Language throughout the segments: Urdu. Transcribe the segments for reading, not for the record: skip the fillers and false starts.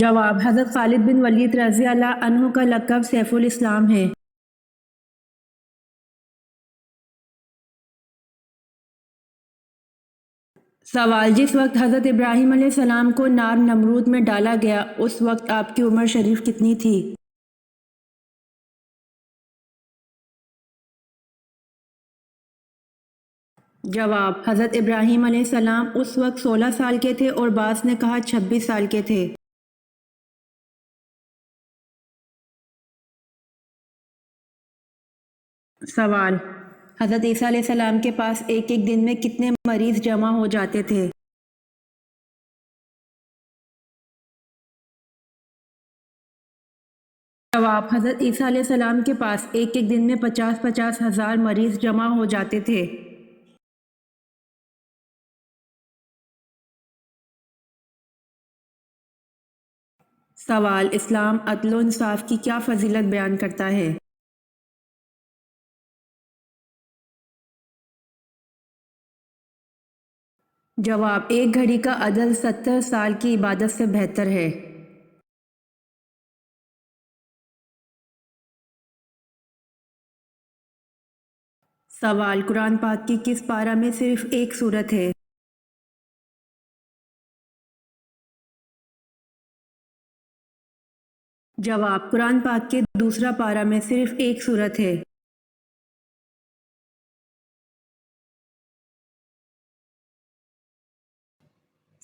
جواب: حضرت خالد بن ولید رضی اللہ عنہ کا لقب سیف الاسلام ہے۔ سوال: جس وقت حضرت ابراہیم علیہ السلام کو نار نمرود میں ڈالا گیا اس وقت آپ کی عمر شریف کتنی تھی؟ جواب: حضرت ابراہیم علیہ السلام اس وقت 16 سال کے تھے اور بعض نے کہا 26 سال کے تھے۔ سوال: حضرت عیسیٰ علیہ السلام کے پاس ایک ایک دن میں کتنے مریض جمع ہو جاتے تھے؟ جواب: حضرت عیسیٰ علیہ السلام کے پاس ایک ایک دن میں 50 ہزار مریض جمع ہو جاتے تھے۔ سوال: اسلام عدل و انصاف کی کیا فضیلت بیان کرتا ہے؟ جواب: ایک گھڑی کا عدل 70 سال کی عبادت سے بہتر ہے۔ سوال: قرآن پاک کی کس پارہ میں صرف ایک سورت ہے؟ جواب: قرآن پاک کے دوسرا پارہ میں صرف ایک سورت ہے۔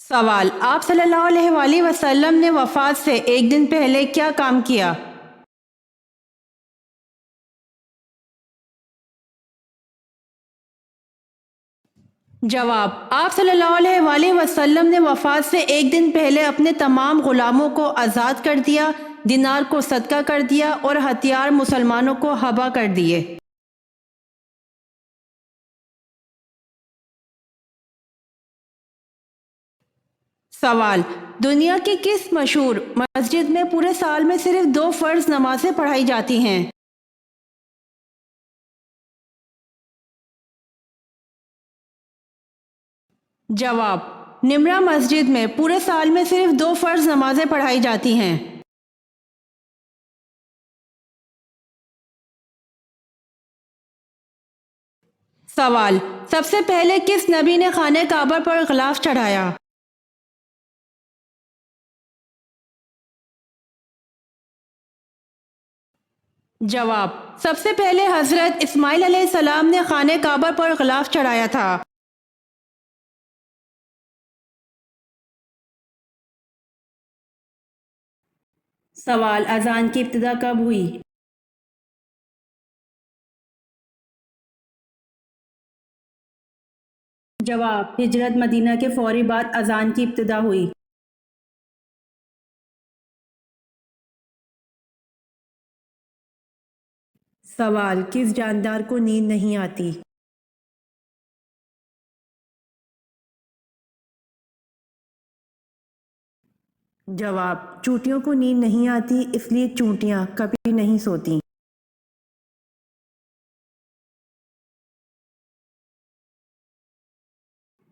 سوال: آپ صلی اللہ علیہ وآلہ وسلم نے وفات سے ایک دن پہلے کیا کام کیا؟ جواب: آپ صلی اللہ علیہ وآلہ وسلم نے وفات سے ایک دن پہلے اپنے تمام غلاموں کو آزاد کر دیا، دینار کو صدقہ کر دیا اور ہتھیار مسلمانوں کو ہبہ کر دیے۔ سوال: دنیا کی کس مشہور مسجد میں پورے سال میں صرف 2 فرض نمازیں پڑھائی جاتی ہیں؟ جواب: نمرہ مسجد میں پورے سال میں صرف 2 فرض نمازیں پڑھائی جاتی ہیں۔ سوال: سب سے پہلے کس نبی نے خانہ کعبہ پر غلاف چڑھایا؟ جواب: سب سے پہلے حضرت اسماعیل علیہ السلام نے خانہ کعبہ پر غلاف چڑھایا تھا۔ سوال: اذان کی ابتدا کب ہوئی؟ جواب: ہجرت مدینہ کے فوری بعد اذان کی ابتدا ہوئی۔ سوال: کس جاندار کو نیند نہیں آتی؟ جواب: چونٹیوں کو نیند نہیں آتی اس لیے چونٹیاں کبھی نہیں سوتیں۔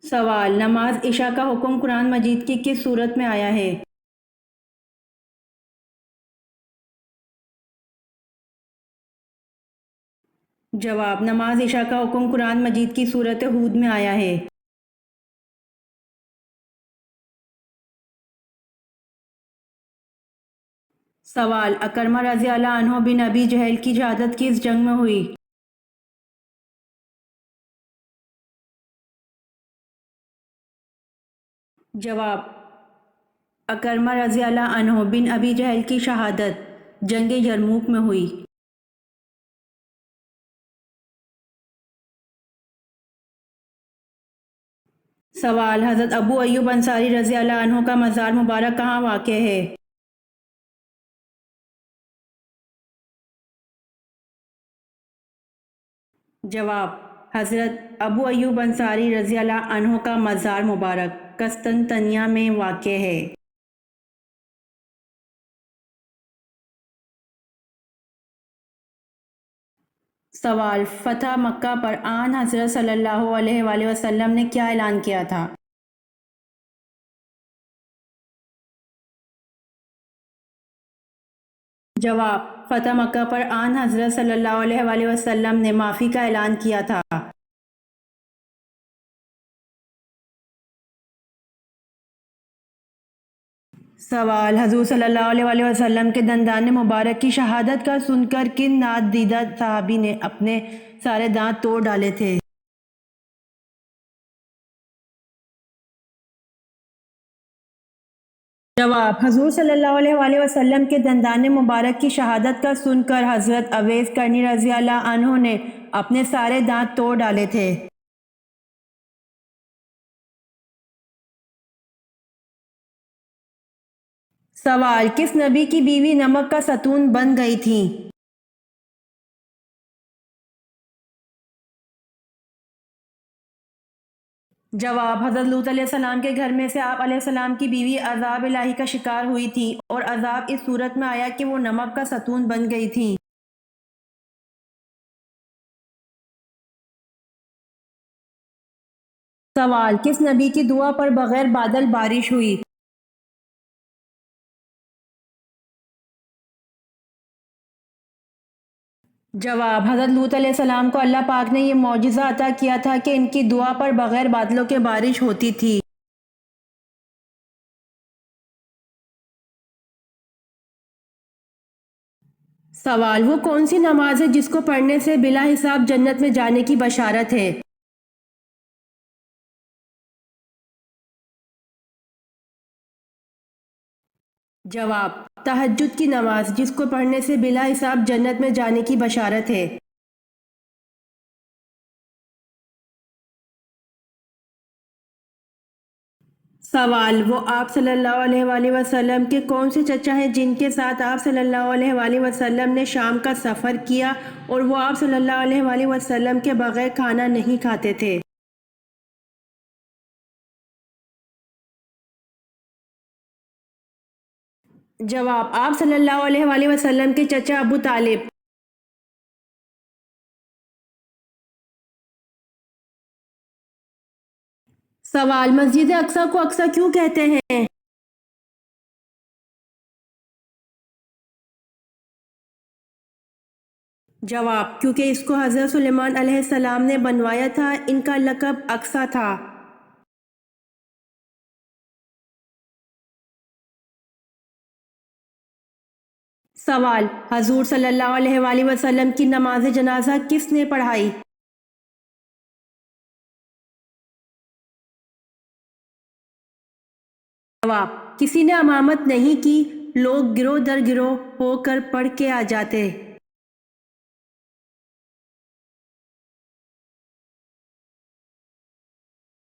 سوال: نماز عشاء کا حکم قرآن مجید کی کس صورت میں آیا ہے؟ جواب: نماز عشاء کا حکم قرآن مجید کی سورۃ ہود میں آیا ہے۔ سوال: اکرمہ رضی اللہ عنہ بن ابی جہل کی شہادت کس جنگ میں ہوئی؟ جواب: اکرمہ رضی اللہ عنہ بن ابی جہل کی شہادت جنگ یرموک میں ہوئی۔ سوال: حضرت ابو ایوب انصاری رضی اللہ عنہ کا مزار مبارک کہاں واقع ہے؟ جواب: حضرت ابو ایوب انصاری رضی اللہ عنہ کا مزار مبارک قسطنطنیہ میں واقع ہے۔ سوال: فتح مکہ پر آن حضرت صلی اللہ علیہ وآلہ وسلم نے کیا اعلان کیا تھا؟ جواب: فتح مکہ پر آن حضرت صلی اللہ علیہ وآلہ وسلم نے معافی کا اعلان کیا تھا۔ سوال: حضور صلی اللہ علیہ وآلہ وسلم کے دندان مبارک کی شہادت کا سن کر کن نادیدہ صحابی نے اپنے سارے دانت توڑ ڈالے تھے؟ جواب: حضور صلی اللہ علیہ وآلہ وسلم کے دندان مبارک کی شہادت کا سن کر حضرت اویس کرنی رضی اللہ عنہ نے اپنے سارے دانت توڑ ڈالے تھے۔ سوال: کس نبی کی بیوی نمک کا ستون بن گئی تھیں؟ جواب: حضرت لوط علیہ السلام کے گھر میں سے آپ علیہ السلام کی بیوی عذاب الہی کا شکار ہوئی تھی اور عذاب اس صورت میں آیا کہ وہ نمک کا ستون بن گئی تھیں۔ سوال: کس نبی کی دعا پر بغیر بادل بارش ہوئی؟ جواب: حضرت لوط علیہ السلام کو اللہ پاک نے یہ معجزہ عطا کیا تھا کہ ان کی دعا پر بغیر بادلوں کے بارش ہوتی تھی۔ سوال: وہ کون سی نماز ہے جس کو پڑھنے سے بلا حساب جنت میں جانے کی بشارت ہے؟ جواب: تہجد کی نماز، جس کو پڑھنے سے بلا حساب جنت میں جانے کی بشارت ہے۔ سوال: وہ آپ صلی اللہ علیہ وآلہ وسلم کے کون سے چچا ہیں جن کے ساتھ آپ صلی اللہ علیہ وآلہ وسلم نے شام کا سفر کیا اور وہ آپ صلی اللہ علیہ وآلہ وسلم کے بغیر کھانا نہیں کھاتے تھے؟ جواب: آپ صلی اللہ علیہ وآلہ وسلم کے چچا ابو طالب۔ سوال: مسجد اقصی کو اقصی کیوں کہتے ہیں؟ جواب: کیونکہ اس کو حضرت سلیمان علیہ السلام نے بنوایا تھا، ان کا لقب اقصی تھا۔ سوال: حضور صلی اللہ علیہ وآلہ وسلم کی نماز جنازہ کس نے پڑھائی؟ جواب: کسی نے امامت نہیں کی، لوگ گروہ در گروہ ہو کر پڑھ کے آ جاتے۔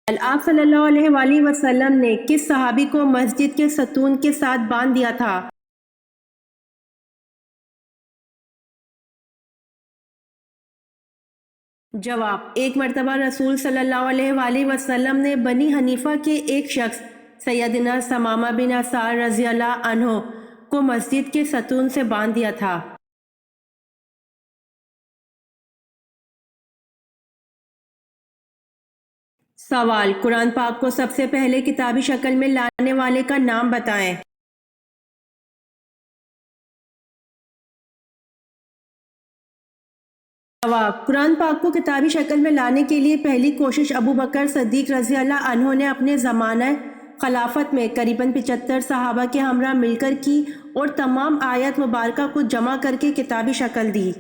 آپ صلی اللہ علیہ وآلہ وسلم نے کس صحابی کو مسجد کے ستون کے ساتھ باندھ دیا تھا؟ جواب: ایک مرتبہ رسول صلی اللہ علیہ وآلہ وسلم نے بنی حنیفہ کے ایک شخص سیدنا ثمامہ بن اسال رضی اللہ عنہ کو مسجد کے ستون سے باندھ دیا تھا۔ سوال: قرآن پاک کو سب سے پہلے کتابی شکل میں لانے والے کا نام بتائیں۔ جواب: قرآن پاک کو کتابی شکل میں لانے کے لیے پہلی کوشش ابو بکر صدیق رضی اللہ عنہ نے اپنے زمانہ خلافت میں قریباً 75 صحابہ کے ہمراہ مل کر کی اور تمام آیات مبارکہ کو جمع کر کے کتابی شکل دی۔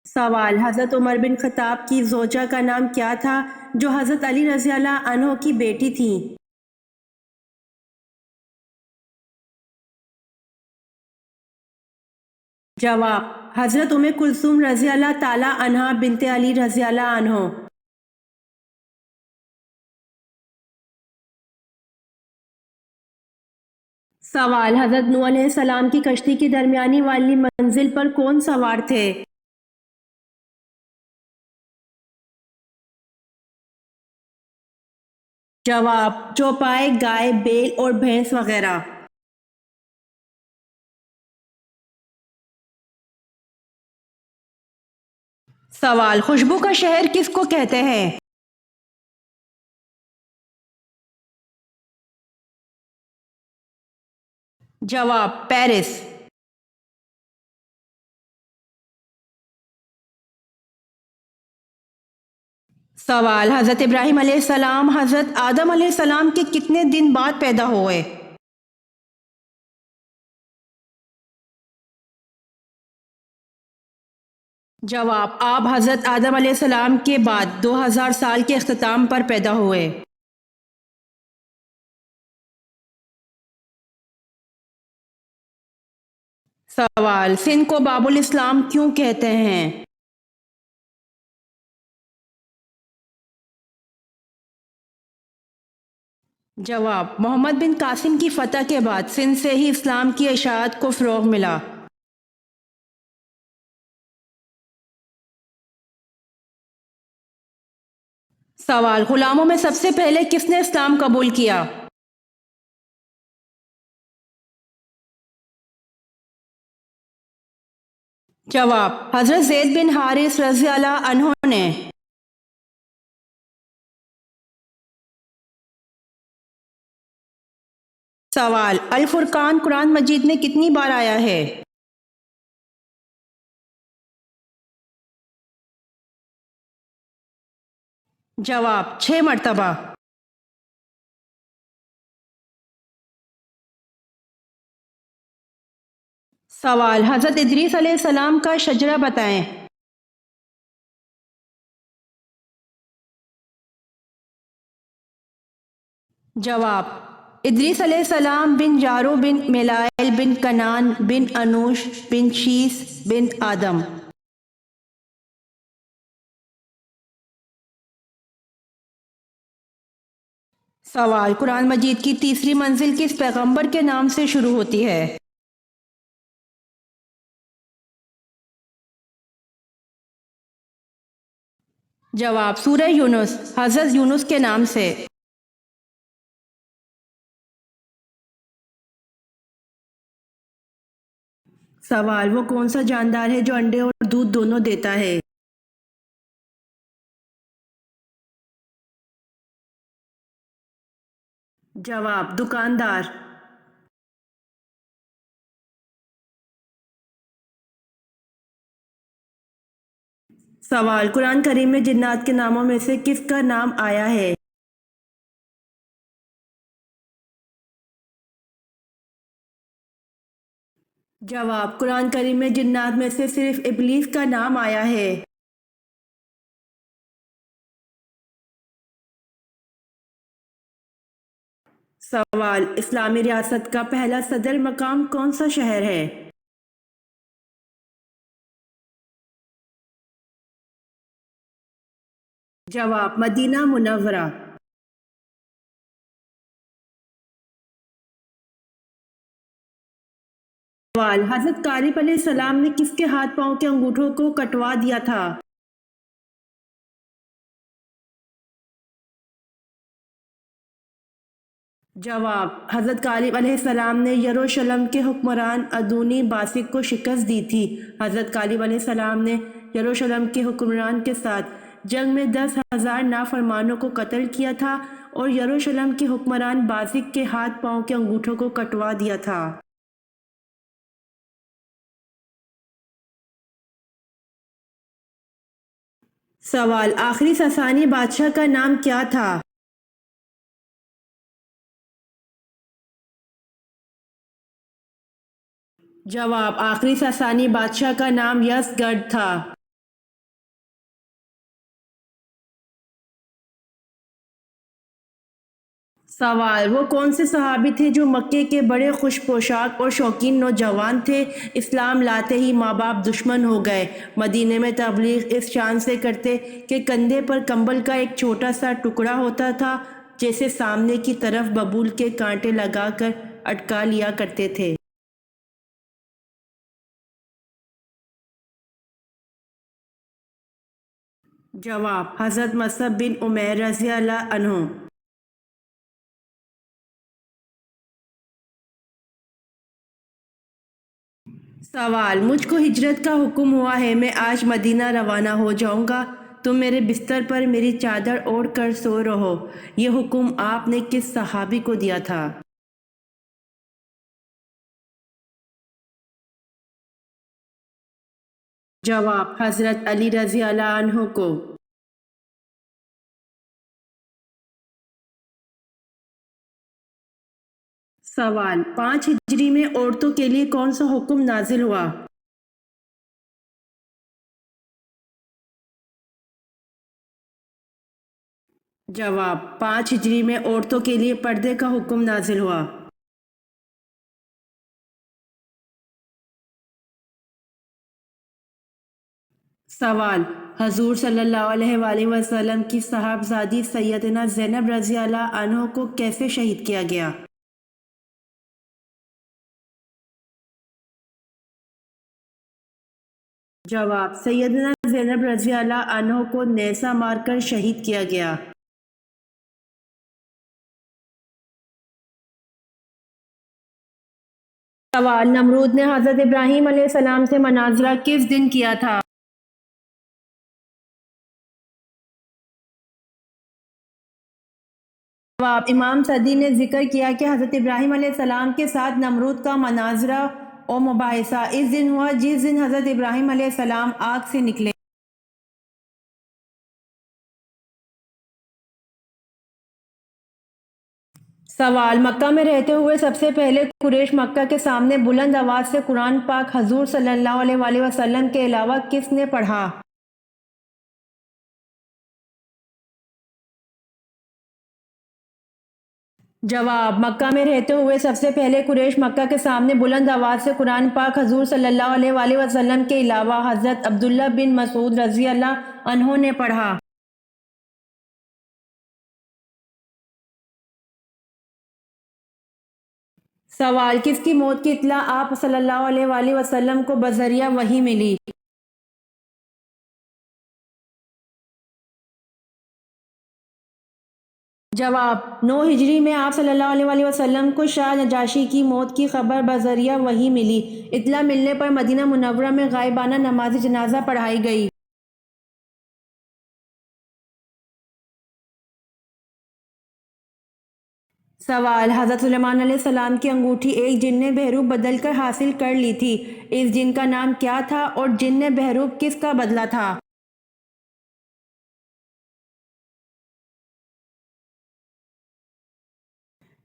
سوال: حضرت عمر بن خطاب کی زوجہ کا نام کیا تھا جو حضرت علی رضی اللہ عنہ کی بیٹی تھیں؟ جواب: حضرت ام کلثوم رضی اللہ تعالی عنہا بنت علی رضی اللہ عنہ۔ سوال: حضرت نوح علیہ السلام کی کشتی کی درمیانی والی منزل پر کون سوار تھے؟ جواب: چوپائے، گائے، بیل اور بھینس وغیرہ۔ سوال: خوشبو کا شہر کس کو کہتے ہیں؟ جواب پیرس۔ سوال حضرت ابراہیم علیہ السلام حضرت آدم علیہ السلام کے کتنے دن بعد پیدا ہوئے؟ جواب آپ حضرت آدم علیہ السلام کے بعد 2000 سال کے اختتام پر پیدا ہوئے۔ سوال سندھ کو باب الاسلام کیوں کہتے ہیں؟ جواب محمد بن قاسم کی فتح کے بعد سندھ سے ہی اسلام کی اشاعت کو فروغ ملا۔ سوال غلاموں میں سب سے پہلے کس نے اسلام قبول کیا؟ جواب حضرت زید بن حارث رضی اللہ عنہ نے۔ سوال الفرقان قرآن مجید میں کتنی بار آیا ہے؟ جواب 6 مرتبہ۔ سوال حضرت ادریس علیہ السلام کا شجرہ بتائیں۔ جواب ادریس علیہ السلام بن جارو بن میلائل بن کنان بن انوش بن شیس بن آدم۔ سوال قرآن مجید کی تیسری منزل کس پیغمبر کے نام سے شروع ہوتی ہے؟ جواب سورہ یونس حضرت یونس کے نام سے۔ سوال وہ کون سا جاندار ہے جو انڈے اور دودھ دونوں دیتا ہے؟ جواب دکاندار۔ سوال قرآن کریم میں جنات کے ناموں میں سے کس کا نام آیا ہے؟ جواب قرآن کریم میں جنات میں سے صرف ابلیس کا نام آیا ہے۔ سوال اسلامی ریاست کا پہلا صدر مقام کون سا شہر ہے؟ جواب مدینہ منورہ۔ سوال حضرت قالب علیہ السلام نے کس کے ہاتھ پاؤں کے انگوٹھوں کو کٹوا دیا تھا؟ جواب حضرت قالب علیہ السلام نے یروشلم کے حکمران ادونی باسق کو شکست دی تھی۔ حضرت قالب علیہ السلام نے یروشلم کے حکمران کے ساتھ جنگ میں 10,000 نافرمانوں کو قتل کیا تھا اور یروشلم کے حکمران باسق کے ہاتھ پاؤں کے انگوٹھوں کو کٹوا دیا تھا۔ سوال آخری ساسانی بادشاہ کا نام کیا تھا؟ جواب آخری ساسانی بادشاہ کا نام یزگرد تھا۔ سوال وہ کون سے صحابی تھے جو مکے کے بڑے خوش پوشاک اور شوقین نوجوان تھے؟ اسلام لاتے ہی ماں باپ دشمن ہو گئے۔ مدینے میں تبلیغ اس شان سے کرتے کہ کندھے پر کمبل کا ایک چھوٹا سا ٹکڑا ہوتا تھا جیسے سامنے کی طرف ببول کے کانٹے لگا کر اٹکا لیا کرتے تھے۔ جواب حضرت مصعب بن عمیر رضی اللہ عنہ۔ سوال مجھ کو ہجرت کا حکم ہوا ہے، میں آج مدینہ روانہ ہو جاؤں گا، تم میرے بستر پر میری چادر اوڑھ کر سو رہو۔ یہ حکم آپ نے کس صحابی کو دیا تھا؟ جواب حضرت علی رضی اللہ عنہ کو۔ سوال 5 ہجری میں عورتوں کے لیے کون سا حکم نازل ہوا؟ جواب 5 ہجری میں عورتوں کے لیے پردے کا حکم نازل ہوا۔ سوال حضور صلی اللہ علیہ وآلہ وسلم کی صاحبزادی سیدنا زینب رضی اللہ عنہ کو کیسے شہید کیا گیا؟ جواب سیدنا زینب رضی اللہ عنہ کو نیزہ مار کر شہید کیا گیا۔ سوال نمرود نے حضرت ابراہیم علیہ السلام سے مناظرہ کس دن کیا تھا؟ جواب امام صدی نے ذکر کیا کہ حضرت ابراہیم علیہ السلام کے ساتھ نمرود کا مناظرہ و مباحثہ اس دن ہوا جس دن حضرت ابراہیم علیہ السلام آگ سے نکلے۔ سوال مکہ میں رہتے ہوئے سب سے پہلے قریش مکہ کے سامنے بلند آواز سے قرآن پاک حضور صلی اللہ علیہ وآلہ وسلم کے علاوہ کس نے پڑھا؟ جواب مکہ میں رہتے ہوئے سب سے پہلے قریش مکہ کے سامنے بلند آواز سے قرآن پاک حضور صلی اللہ علیہ وآلہ وسلم کے علاوہ حضرت عبداللہ بن مسعود رضی اللہ عنہ نے پڑھا۔ سوال کس کی موت کی اطلاع آپ صلی اللہ علیہ وآلہ وسلم کو بذریعہ وحی ملی؟ جواب 9 ہجری میں آپ صلی اللہ علیہ وآلہ وسلم کو شاہ نجاشی کی موت کی خبر بذریعہ وحی ملی۔ اطلاع ملنے پر مدینہ منورہ میں غائبانہ نماز جنازہ پڑھائی گئی۔ سوال حضرت سلیمان علیہ السلام کی انگوٹھی ایک جن نے بحروب بدل کر حاصل کر لی تھی، اس جن کا نام کیا تھا اور جن نے بحروب کس کا بدلا تھا؟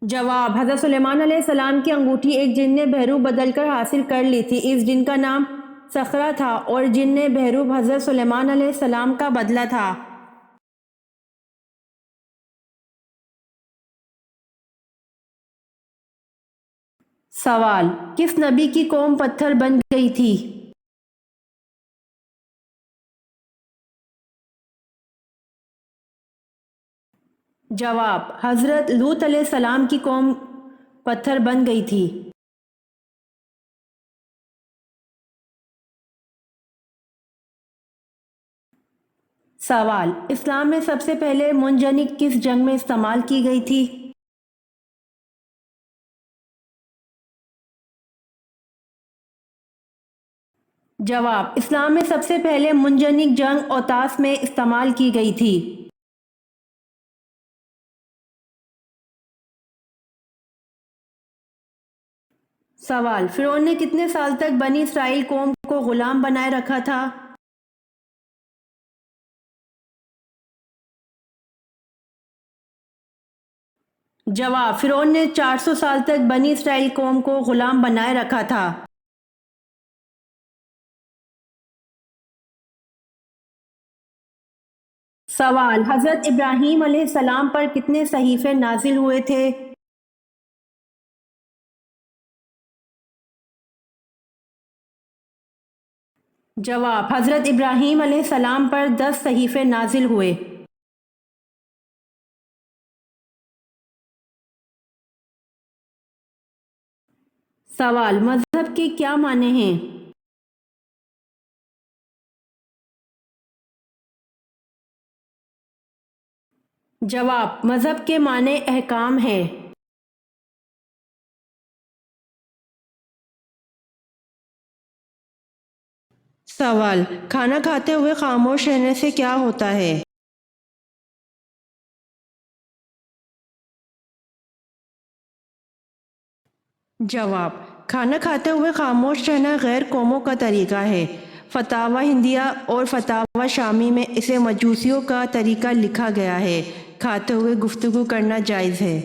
جواب حضرت سلیمان علیہ السلام کی انگوٹھی ایک جن نے بحروب بدل کر حاصل کر لی تھی، اس جن کا نام صخرہ تھا اور جن نے بحروب حضرت سلیمان علیہ السلام کا بدلا تھا۔ سوال کس نبی کی قوم پتھر بن گئی تھی؟ جواب حضرت لوط علیہ السلام کی قوم پتھر بن گئی تھی۔ سوال اسلام میں سب سے پہلے منجنیق کس جنگ میں استعمال کی گئی تھی؟ جواب اسلام میں سب سے پہلے منجنیق جنگ اوتاس میں استعمال کی گئی تھی۔ سوال فرعون نے کتنے سال تک بنی اسرائیل قوم کو غلام بنائے رکھا تھا؟ جواب فرعون نے 400 سال تک بنی اسرائیل قوم کو غلام بنائے رکھا تھا۔ سوال حضرت ابراہیم علیہ السلام پر کتنے صحیفے نازل ہوئے تھے؟ جواب حضرت ابراہیم علیہ السلام پر 10 صحیفے نازل ہوئے۔ سوال مذہب کے کیا معنی ہیں؟ جواب مذہب کے معنی احکام ہے۔ سوال کھانا کھاتے ہوئے خاموش رہنے سے کیا ہوتا ہے؟ جواب کھانا کھاتے ہوئے خاموش رہنا غیر قوموں کا طریقہ ہے۔ فتاوی ہندیہ اور فتاوی شامی میں اسے مجوسیوں کا طریقہ لکھا گیا ہے۔ کھاتے ہوئے گفتگو کرنا جائز ہے۔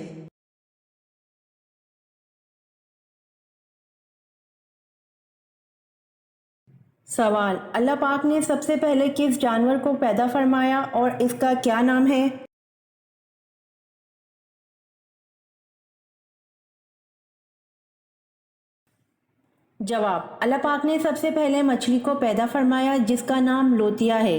سوال: اللہ پاک نے سب سے پہلے کس جانور کو پیدا فرمایا اور اس کا کیا نام ہے؟ جواب: اللہ پاک نے سب سے پہلے مچھلی کو پیدا فرمایا جس کا نام لوتیا ہے۔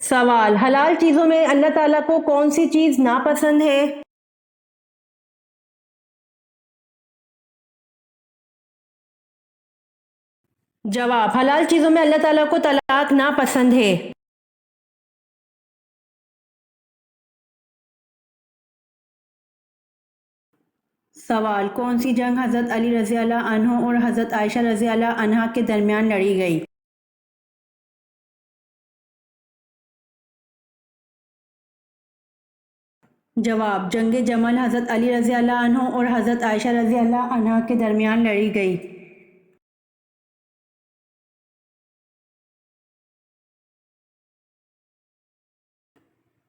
سوال: حلال چیزوں میں اللہ تعالیٰ کو کون سی چیز ناپسند ہے؟ جواب: حلال چیزوں میں اللہ تعالیٰ کو طلاق ناپسند ہے۔ سوال: کون سی جنگ حضرت علی رضی اللہ عنہ اور حضرت عائشہ رضی اللہ عنہا کے درمیان لڑی گئی؟ جواب: جنگ جمل حضرت علی رضی اللہ عنہ اور حضرت عائشہ رضی اللہ عنہا کے درمیان لڑی گئی۔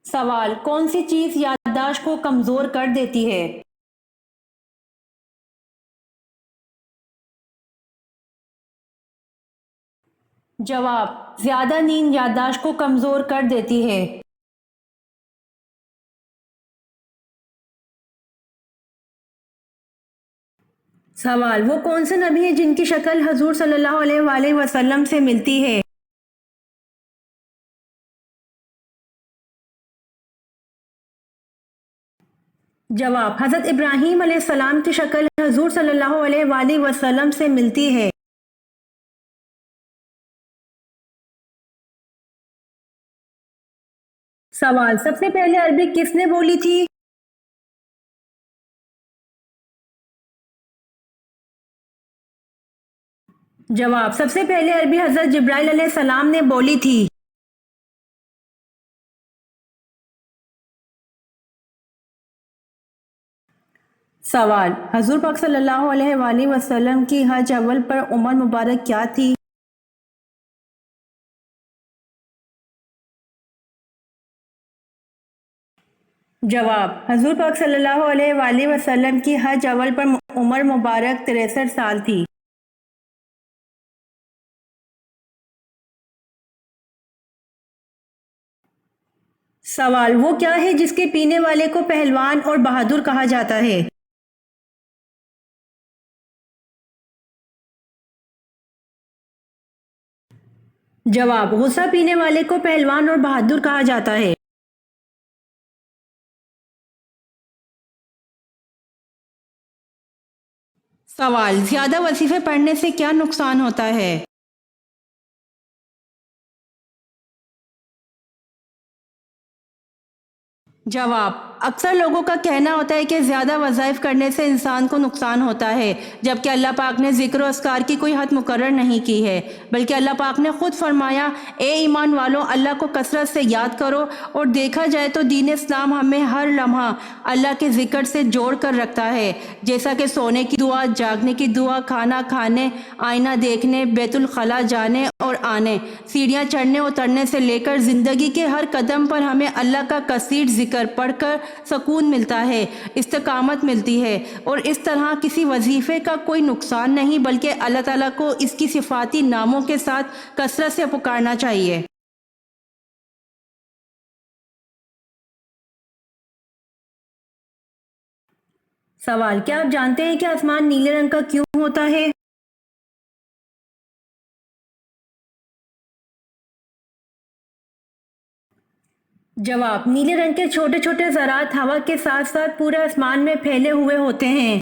سوال: کون سی چیز یادداشت کو کمزور کر دیتی ہے؟ جواب: زیادہ نیند یادداشت کو کمزور کر دیتی ہے۔ سوال: وہ کون سے نبی ہیں جن کی شکل حضور صلی اللہ علیہ وآلہ وسلم سے ملتی ہے؟ جواب: حضرت ابراہیم علیہ السلام کی شکل حضور صلی اللہ علیہ وآلہ وسلم سے ملتی ہے۔ سوال: سب سے پہلے عربی کس نے بولی تھی؟ جواب: سب سے پہلے عربی حضرت جبرائیل علیہ السلام نے بولی تھی۔ سوال: حضور پاک صلی اللہ علیہ وآلہ وسلم کی حج اول پر عمر مبارک کیا تھی؟ جواب: حضور پاک صلی اللہ علیہ وآلہ وسلم کی حج اول پر عمر مبارک 63 سال تھی۔ سوال: وہ کیا ہے جس کے پینے والے کو پہلوان اور بہادر کہا جاتا ہے؟ جواب: غصہ پینے والے کو پہلوان اور بہادر کہا جاتا ہے۔ سوال: زیادہ وظیفے پڑھنے سے کیا نقصان ہوتا ہے؟ جواب: اکثر لوگوں کا کہنا ہوتا ہے کہ زیادہ وظائف کرنے سے انسان کو نقصان ہوتا ہے، جبکہ اللہ پاک نے ذکر و اذکار کی کوئی حد مقرر نہیں کی ہے، بلکہ اللہ پاک نے خود فرمایا: اے ایمان والو، اللہ کو کثرت سے یاد کرو۔ اور دیکھا جائے تو دین اسلام ہمیں ہر لمحہ اللہ کے ذکر سے جوڑ کر رکھتا ہے، جیسا کہ سونے کی دعا، جاگنے کی دعا، کھانا کھانے، آئینہ دیکھنے، بیت الخلاء جانے اور آنے، سیڑھیاں چڑھنے اترنے سے لے کر زندگی کے ہر قدم پر ہمیں اللہ کا کثیر ذکر پڑھ کر سکون ملتا ہے، استقامت ملتی ہے، اور اس طرح کسی وظیفے کا کوئی نقصان نہیں، بلکہ اللہ تعالیٰ کو اس کی صفاتی ناموں کے ساتھ کثرت سے پکارنا چاہیے۔ سوال: کیا آپ جانتے ہیں کہ آسمان نیلے رنگ کا کیوں ہوتا ہے؟ جواب: نیلے رنگ کے چھوٹے چھوٹے ذرات ہوا کے ساتھ ساتھ پورے آسمان میں پھیلے ہوئے ہوتے ہیں۔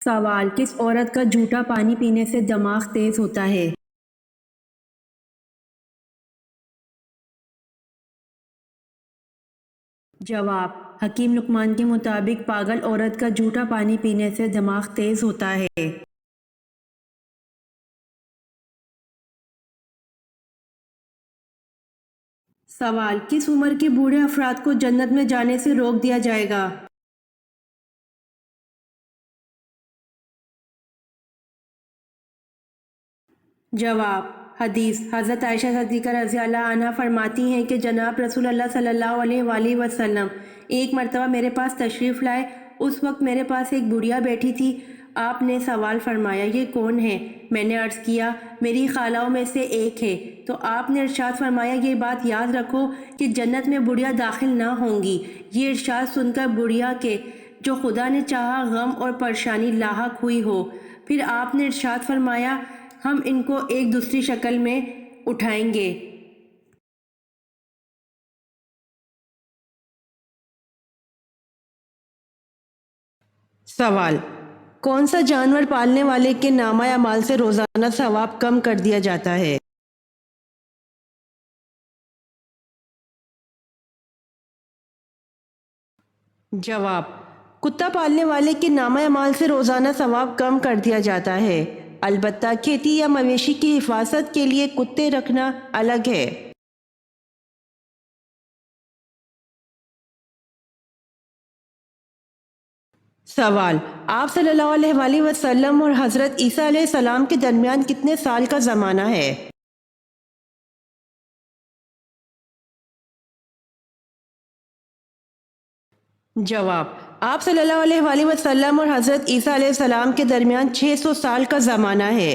سوال: کس عورت کا جھوٹا پانی پینے سے دماغ تیز ہوتا ہے؟ جواب: حکیم لقمان کے مطابق پاگل عورت کا جھوٹا پانی پینے سے دماغ تیز ہوتا ہے۔ سوال: کس عمر کے بوڑھے افراد کو جنت میں جانے سے روک دیا جائے گا؟ جواب: حدیث: حضرت عائشہ صدیقہ رضی اللہ عنہا فرماتی ہیں کہ جناب رسول اللہ صلی اللہ علیہ وآلہ وسلم ایک مرتبہ میرے پاس تشریف لائے۔ اس وقت میرے پاس ایک بڑھیا بیٹھی تھی۔ آپ نے سوال فرمایا، یہ کون ہے؟ میں نے عرض کیا، میری خالہوں میں سے ایک ہے۔ تو آپ نے ارشاد فرمایا، یہ بات یاد رکھو کہ جنت میں بڑھیا داخل نہ ہوں گی۔ یہ ارشاد سن کر بڑھیا کے جو خدا نے چاہا غم اور پریشانی لاحق ہوئی ہو، پھر آپ نے ارشاد فرمایا، ہم ان کو ایک دوسری شکل میں اٹھائیں گے۔ سوال: کون سا جانور پالنے والے کے نامہ اعمال سے روزانہ ثواب کم کر دیا جاتا ہے؟ جواب: کتا پالنے والے کے نامہ اعمال سے روزانہ ثواب کم کر دیا جاتا ہے، البتہ کھیتی یا مویشی کی حفاظت کے لیے کتے رکھنا الگ ہے۔ سوال: آپ صلی اللہ علیہ وآلہ وسلم اور حضرت عیسیٰ علیہ السلام کے درمیان کتنے سال کا زمانہ ہے؟ جواب: آپ صلی اللہ علیہ وآلہ وسلم اور حضرت عیسیٰ علیہ السلام کے درمیان 600 سال کا زمانہ ہے۔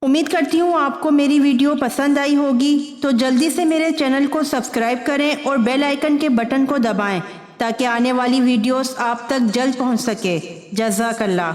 امید کرتی ہوں آپ کو میری ویڈیو پسند آئی ہوگی، تو جلدی سے میرے چینل کو سبسکرائب کریں اور بیل آئیکن کے بٹن کو دبائیں تاکہ آنے والی ویڈیوز آپ تک جلد پہنچ سکے۔ جزاک اللہ۔